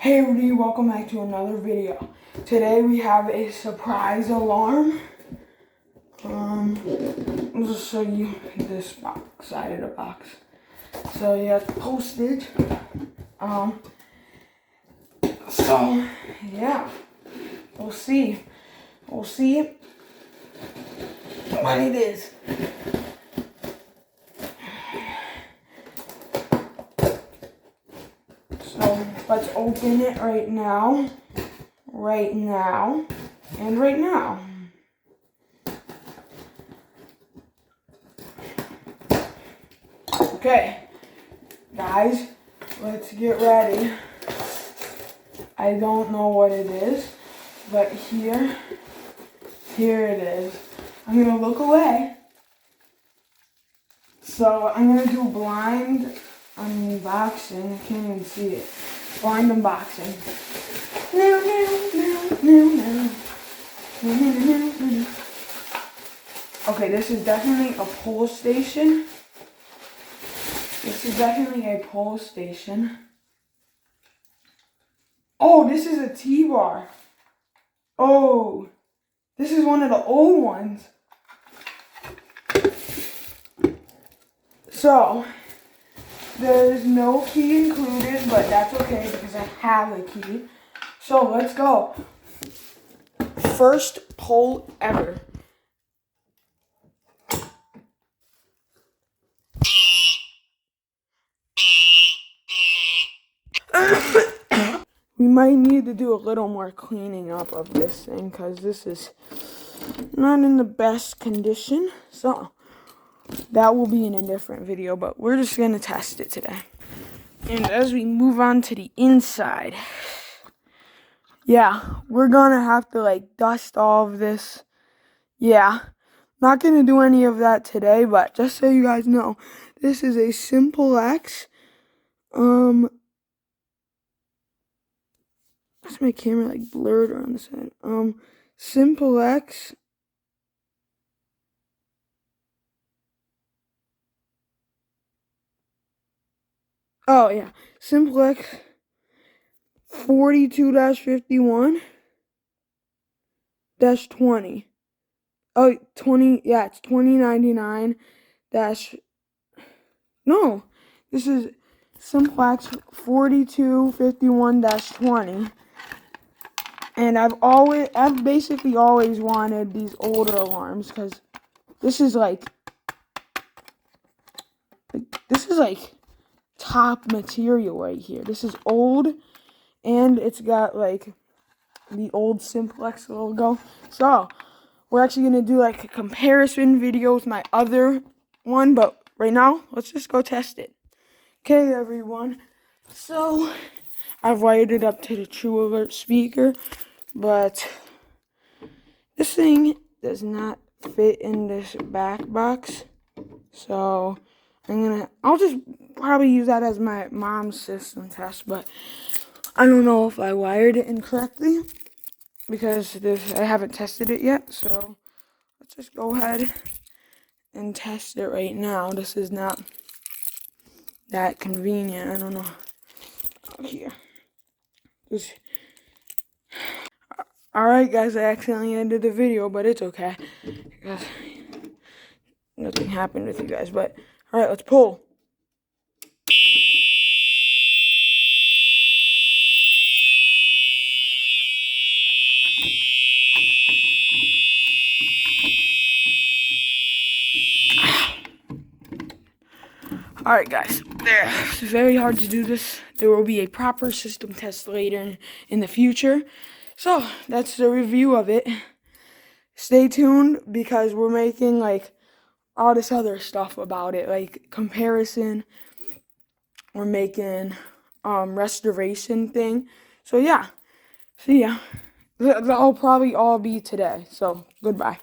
Hey everybody, welcome back to another video. Today we have a surprise alarm. I'll just show you this side of the box. So you have postage. So yeah, we'll see. We'll see what it is. So let's open it right now, and right now. Okay, guys, let's get ready. I don't know what it is, but here it is. I'm gonna look away. So I'm gonna do blind unboxing. I can't even see it. Blind unboxing. Okay, this is definitely a pole station. Oh, this is a T-bar. Oh, this is one of the old ones. So, there's no key included, but that's okay because I have a key. So, let's go. First pole ever. We might need to do a little more cleaning up of this thing because this is not in the best condition. So, that will be in a different video, but we're just going to test it today. And as we move on to the inside, yeah, we're going to have to dust all of this. Yeah, not going to do any of that today, but just so you guys know, this is a Simplex. Why's my camera blurred around the side? Simplex. Oh yeah, Simplex 42-51-20. Oh, 20. Yeah, it's 2099 dash. No, this is Simplex 42-51-20. And I've basically always wanted these older alarms because this is top material right here. This is old, and it's got the old Simplex logo. So we're actually gonna do a comparison video with my other one, but right now let's just go test it. Okay, everyone. So I've wired it up to the True Alert speaker, but this thing does not fit in this back box. So I'll just probably use that as my mom's system test, but I don't know if I wired it incorrectly because I haven't tested it yet. So let's just go ahead and test it right now. This is not that convenient. I don't know. Here. Alright guys, I accidentally ended the video, but it's okay. Because nothing happened with you guys, but alright, let's pull. Alright guys, it's very hard to do this. There will be a proper system test later in the future. So, that's the review of it. Stay tuned because we're making all this other stuff about it, comparison. We're making restoration thing. So yeah, see ya. That'll probably all be today. So, goodbye.